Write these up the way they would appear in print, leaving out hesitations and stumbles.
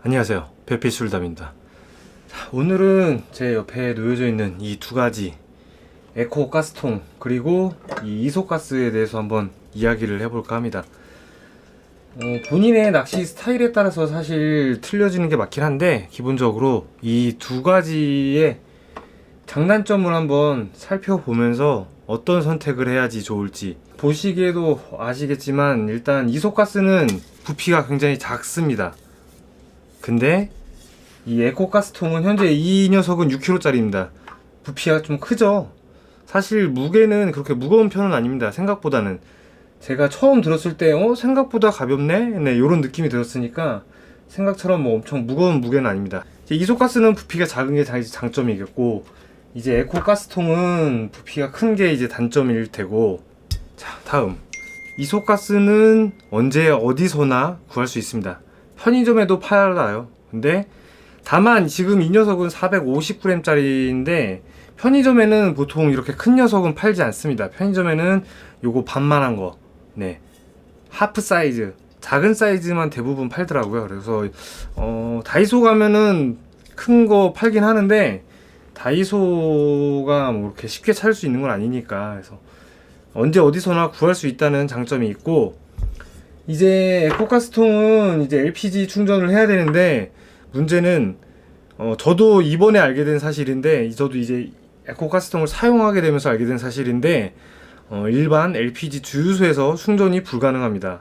안녕하세요, 배필술담입니다. 오늘은 제 옆에 놓여져 있는 이 두 가지 에코 가스통 그리고 이 이소가스에 대해서 한번 이야기를 해볼까 합니다. 본인의 낚시 스타일에 따라서 사실 틀려지는 게 맞긴 한데, 기본적으로 이 두 가지의 장단점을 한번 살펴보면서 어떤 선택을 해야지 좋을지, 보시기에도 아시겠지만 일단 이소가스는 부피가 굉장히 작습니다. 근데 이 에코가스통은 현재 이 녀석은 6kg짜리입니다. 부피가 좀 크죠. 사실 무게는 그렇게 무거운 편은 아닙니다. 생각보다는. 제가 처음 들었을 때 생각보다 가볍네? 네, 요런 느낌이 들었으니까 생각처럼 뭐 엄청 무거운 무게는 아닙니다. 이소가스는 부피가 작은 게 장점이겠고, 이제 에코가스통은 부피가 큰 게 이제 단점일 테고. 자, 다음. 이소가스는 언제 어디서나 구할 수 있습니다. 편의점에도 팔아요. 근데 다만 지금 이 녀석은 450g짜리인데 편의점에는 보통 이렇게 큰 녀석은 팔지 않습니다. 편의점에는 요거 반만한 거, 네, 하프 사이즈, 작은 사이즈만 대부분 팔더라고요. 그래서 다이소 가면은 큰 거 팔긴 하는데 다이소가 뭐 이렇게 쉽게 찾을 수 있는 건 아니니까, 그래서 언제 어디서나 구할 수 있다는 장점이 있고, 이제 에코가스통은 이제 LPG 충전을 해야 되는데, 문제는 저도 이번에 알게 된 사실인데, 저도 이제 에코가스통을 사용하게 되면서 알게 된 사실인데, 일반 LPG 주유소에서 충전이 불가능합니다.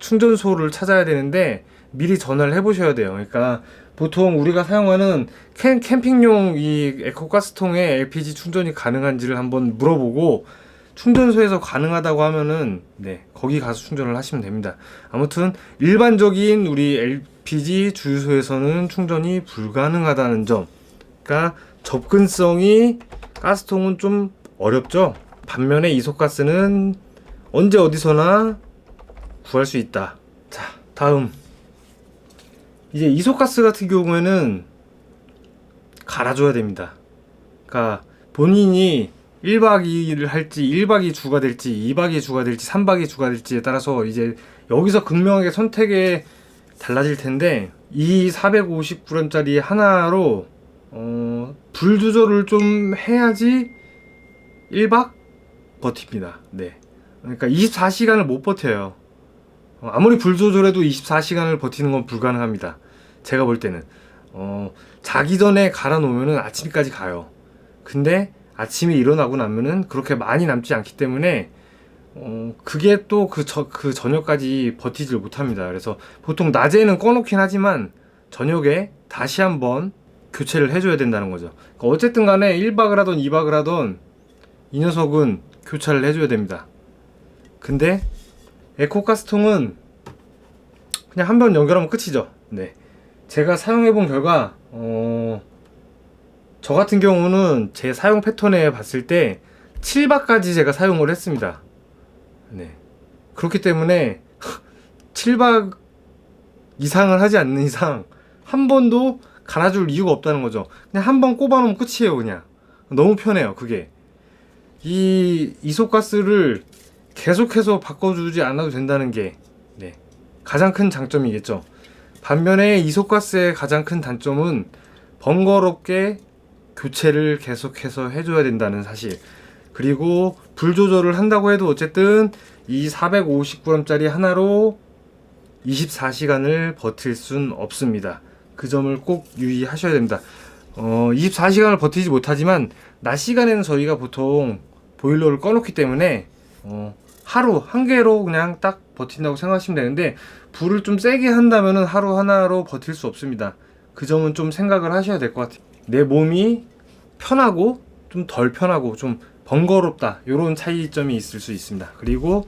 충전소를 찾아야 되는데 미리 전화를 해보셔야 돼요. 그러니까 보통 우리가 사용하는 캠핑용 이 에코가스통에 LPG 충전이 가능한지를 한번 물어보고, 충전소에서 가능하다고 하면은 네, 거기 가서 충전을 하시면 됩니다. 아무튼 일반적인 우리 LPG 주유소에서는 충전이 불가능하다는 점. 그러니까 접근성이, 가스통은 좀 어렵죠. 반면에 이소가스는 언제 어디서나 구할 수 있다. 자, 다음. 이제 이소가스 같은 경우에는 갈아줘야 됩니다. 그러니까 본인이 1박 2일을 할지, 1박 2일 주가 될지, 2박 2일 주가 될지, 3박 2일 주가 될지에 따라서 이제 여기서 극명하게 선택에 달라질 텐데, 이 450g짜리 하나로 불 조절을 좀 해야지 1박 버팁니다. 네. 그러니까 24시간을 못 버텨요. 아무리 불 조절해도 24시간을 버티는 건 불가능합니다. 제가 볼 때는 자기 전에 갈아 놓으면은 아침까지 가요. 근데 아침에 일어나고 나면은 그렇게 많이 남지 않기 때문에 그게 또 그 저녁까지 버티질 못합니다. 그래서 보통 낮에는 꺼놓긴 하지만 저녁에 다시 한번 교체를 해줘야 된다는 거죠. 그러니까 어쨌든 간에 1박을 하던 2박을 하던 이 녀석은 교체를 해줘야 됩니다. 근데 에코가스통은 그냥 한 번 연결하면 끝이죠. 네. 제가 사용해본 결과 저 같은 경우는 제 사용 패턴에 봤을 때 7박까지 제가 사용을 했습니다. 네. 그렇기 때문에 7박 이상을 하지 않는 이상 한 번도 갈아줄 이유가 없다는 거죠. 그냥 한 번 꼽아놓으면 끝이에요. 그냥 너무 편해요. 그게 이 이소가스를 계속해서 바꿔주지 않아도 된다는 게 네, 가장 큰 장점이겠죠. 반면에 이소가스의 가장 큰 단점은 번거롭게 교체를 계속해서 해줘야 된다는 사실. 그리고 불 조절을 한다고 해도 어쨌든 이 450g짜리 하나로 24시간을 버틸 순 없습니다. 그 점을 꼭 유의하셔야 됩니다. 24시간을 버티지 못하지만 낮 시간에는 저희가 보통 보일러를 꺼놓기 때문에 하루 한 개로 그냥 딱 버틴다고 생각하시면 되는데, 불을 좀 세게 한다면은 하루 하나로 버틸 수 없습니다. 그 점은 좀 생각을 하셔야 될 것 같아요. 내 몸이 편하고 좀 덜 편하고 좀 번거롭다, 요런 차이점이 있을 수 있습니다. 그리고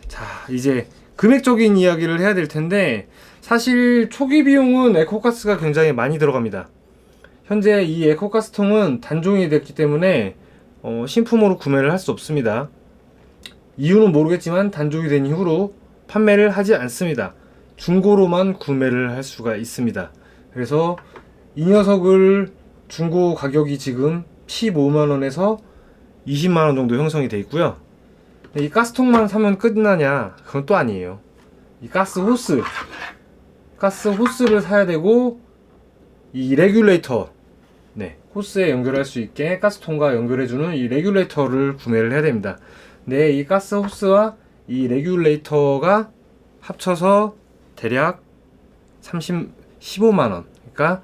자, 이제 금액적인 이야기를 해야 될 텐데, 사실 초기 비용은 에코가스가 굉장히 많이 들어갑니다. 현재 이 에코가스통은 단종이 됐기 때문에 신품으로 구매를 할 수 없습니다. 이유는 모르겠지만 단종이 된 이후로 판매를 하지 않습니다. 중고로만 구매를 할 수가 있습니다. 그래서 이 녀석을 중고 가격이 지금 15만원에서 20만원 정도 형성이 되어 있고요. 이 가스통만 사면 끝나냐? 그건 또 아니에요. 이 가스 가스 호스를 사야 되고, 이 레귤레이터, 네, 호스에 연결할 수 있게 가스통과 연결해주는 이 레귤레이터를 구매를 해야 됩니다. 네, 이 가스 호스와 이 레귤레이터가 합쳐서 대략 15만원. 그러니까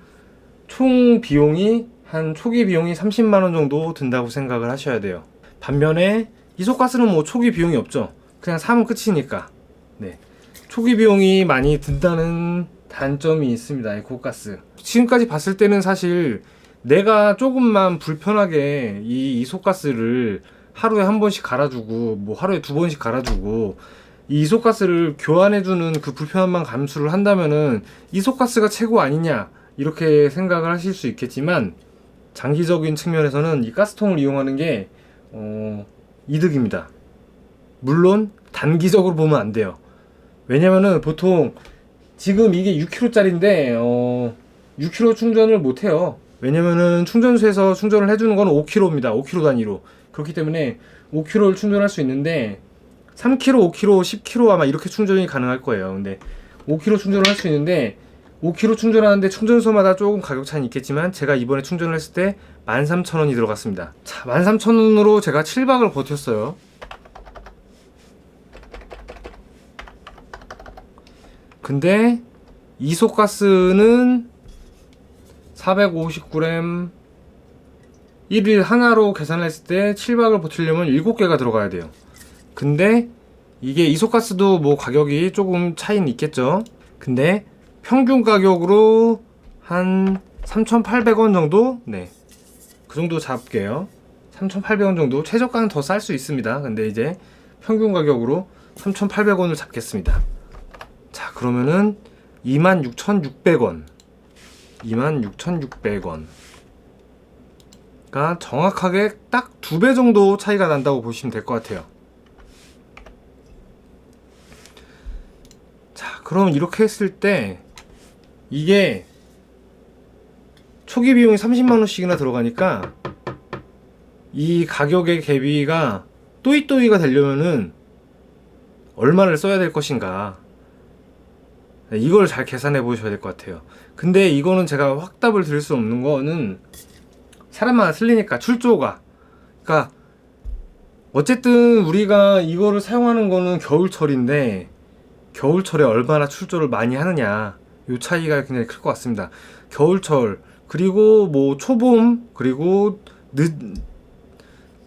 총 비용이 한 초기 비용이 30만원 정도 든다고 생각을 하셔야 돼요. 반면에 이소가스는 뭐 초기 비용이 없죠. 그냥 사면 끝이니까. 네, 초기 비용이 많이 든다는 단점이 있습니다. 에코가스. 지금까지 봤을 때는 사실 내가 조금만 불편하게 이 이소가스를 하루에 한 번씩 갈아주고, 뭐 하루에 두 번씩 갈아주고, 이 이소가스를 교환해주는 그 불편함만 감수를 한다면은 이소가스가 최고 아니냐, 이렇게 생각을 하실 수 있겠지만, 장기적인 측면에서는 이 가스통을 이용하는 게 이득입니다. 물론 단기적으로 보면 안 돼요. 왜냐면은 보통 지금 이게 6kg짜리인데 6kg 충전을 못 해요. 왜냐면은 충전소에서 충전을 해주는 건 5kg입니다. 5kg 단위로. 그렇기 때문에 5kg를 충전할 수 있는데 3kg, 5kg, 10kg 아마 이렇게 충전이 가능할 거예요. 근데 5kg 충전을 할 수 있는데 5kg 충전하는데 충전소마다 조금 가격 차이는 있겠지만 제가 이번에 충전을 했을 때 13,000원이 들어갔습니다. 자, 13,000원으로 제가 7박을 버텼어요. 근데 이소가스는 450g 1일 하나로 계산을 했을 때 7박을 버티려면 7개가 들어가야 돼요. 근데 이게 이소가스도 뭐 가격이 조금 차이는 있겠죠. 근데 평균 가격으로 한 3,800원 정도? 네, 그 정도 잡게요. 3,800원 정도. 최저가는 더 쌀 수 있습니다. 근데 이제 평균 가격으로 3,800원을 잡겠습니다. 자, 그러면은 26,600원 26,600원 가 정확하게 딱 2배 정도 차이가 난다고 보시면 될 것 같아요. 자, 그럼 이렇게 했을 때 이게 초기 비용이 30만원씩이나 들어가니까 이 가격의 대비가 또이또이가 되려면은 얼마를 써야 될 것인가, 이걸 잘 계산해 보셔야 될 것 같아요. 근데 이거는 제가 확답을 드릴 수 없는 거는 사람마다 틀리니까, 출조가. 그러니까 어쨌든 우리가 이거를 사용하는 거는 겨울철인데 겨울철에 얼마나 출조를 많이 하느냐, 요 차이가 굉장히 클 것 같습니다. 겨울철, 그리고 뭐 초봄, 그리고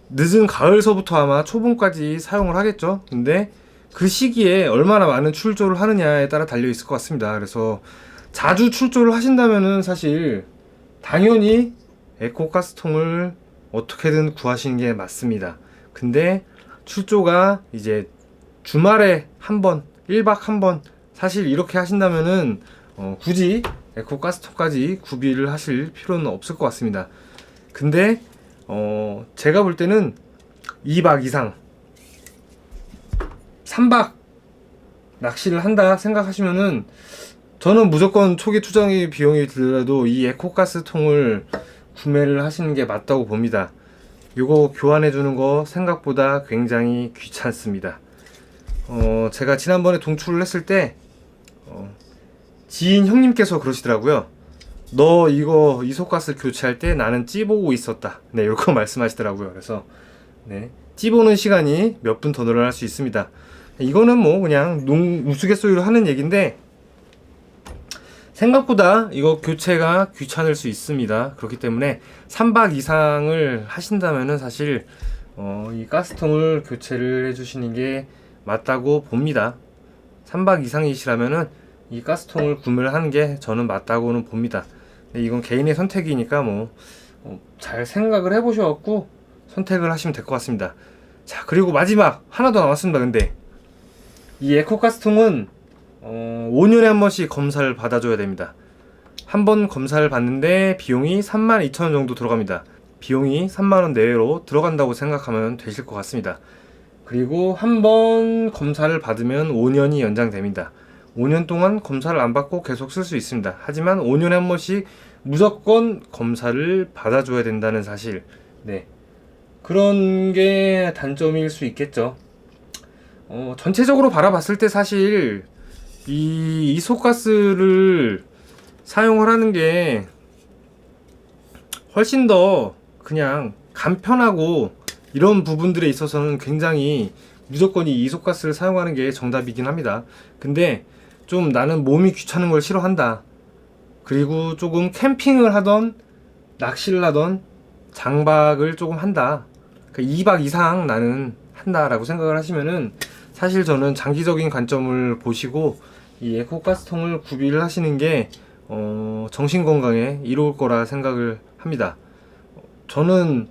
늦은 가을서부터 아마 초봄까지 사용을 하겠죠. 근데 그 시기에 얼마나 많은 출조를 하느냐에 따라 달려 있을 것 같습니다. 그래서 자주 출조를 하신다면은 사실 당연히 에코가스통을 어떻게든 구하시는 게 맞습니다. 근데 출조가 이제 주말에 한 번, 1박 한 번, 사실 이렇게 하신다면은 굳이 에코가스통까지 구비를 하실 필요는 없을 것 같습니다. 근데 제가 볼 때는 2박 이상 3박 낚시를 한다 생각하시면은 저는 무조건 초기 투자의 비용이 들더라도 이 에코가스통을 구매를 하시는 게 맞다고 봅니다. 이거 교환해 주는 거 생각보다 굉장히 귀찮습니다. 제가 지난번에 동출을 했을 때 지인 형님께서 그러시더라고요. 너 이거 이소가스 교체할 때 나는 찌보고 있었다. 네, 이렇게 말씀하시더라고요. 그래서 네, 찌보는 시간이 몇 분 더 늘어날 수 있습니다. 이거는 뭐 그냥 우스갯소리로 하는 얘기인데 생각보다 이거 교체가 귀찮을 수 있습니다. 그렇기 때문에 3박 이상을 하신다면은 사실 이 가스통을 교체를 해주시는 게 맞다고 봅니다. 3박 이상이시라면은 이 가스통을 구매를 하는 게 저는 맞다고는 봅니다. 근데 이건 개인의 선택이니까 뭐 잘 생각을 해보셔갖고 선택을 하시면 될 것 같습니다. 자, 그리고 마지막 하나 더 남았습니다. 근데 이 에코가스통은 5년에 한 번씩 검사를 받아줘야 됩니다. 한 번 검사를 받는데 비용이 32,000원 정도 들어갑니다. 비용이 3만원 내외로 들어간다고 생각하면 되실 것 같습니다. 그리고 한 번 검사를 받으면 5년이 연장됩니다. 5년 동안 검사를 안 받고 계속 쓸 수 있습니다. 하지만 5년에 한 번씩 무조건 검사를 받아줘야 된다는 사실, 네, 그런 게 단점일 수 있겠죠. 전체적으로 바라봤을 때 사실 이 이소가스를 사용을 하는 게 훨씬 더 그냥 간편하고 이런 부분들에 있어서는 굉장히 무조건 이 이소가스를 사용하는 게 정답이긴 합니다. 근데 좀 나는 몸이 귀찮은 걸 싫어한다. 그리고 조금 캠핑을 하던 낚시를 하던 장박을 조금 한다. 그러니까 2박 이상 나는 한다라고 생각을 하시면은 사실 저는 장기적인 관점을 보시고 이 에코가스통을 구비를 하시는 게 정신 건강에 이로울 거라 생각을 합니다. 저는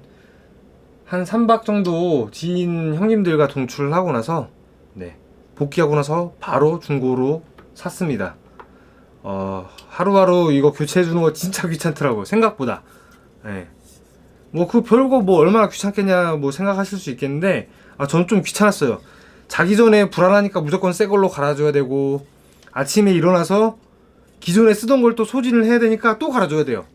한 3박 정도 지인 형님들과 동출을 하고 나서 네, 복귀하고 나서 바로 중고로 샀습니다. 하루하루 이거 교체해 주는 거 진짜 귀찮더라고 생각보다. 네. 뭐 그 별거 뭐 얼마나 귀찮겠냐 뭐 생각하실 수 있겠는데 저는 좀 귀찮았어요. 자기 전에 불안하니까 무조건 새 걸로 갈아줘야 되고 아침에 일어나서 기존에 쓰던 걸 또 소진을 해야 되니까 또 갈아줘야 돼요.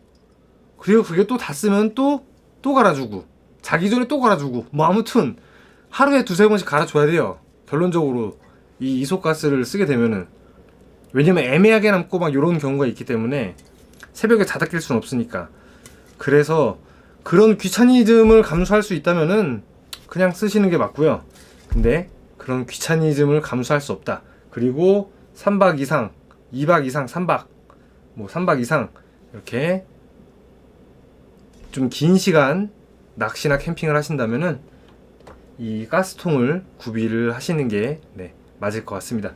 그리고 그게 또 다 쓰면 또 갈아주고 자기 전에 또 갈아주고 뭐 아무튼 하루에 두세 번씩 갈아줘야 돼요. 결론적으로 이 이소가스를 쓰게 되면은 왜냐면 애매하게 남고 막 이런 경우가 있기 때문에 새벽에 자다 깰 수는 없으니까. 그래서 그런 귀차니즘을 감수할 수 있다면은 그냥 쓰시는 게 맞고요. 근데 그런 귀차니즘을 감수할 수 없다. 그리고 3박 이상, 2박 이상, 3박 뭐 3박 이상 이렇게 좀 긴 시간 낚시나 캠핑을 하신다면은 이 가스통을 구비를 하시는 게 맞을 것 같습니다.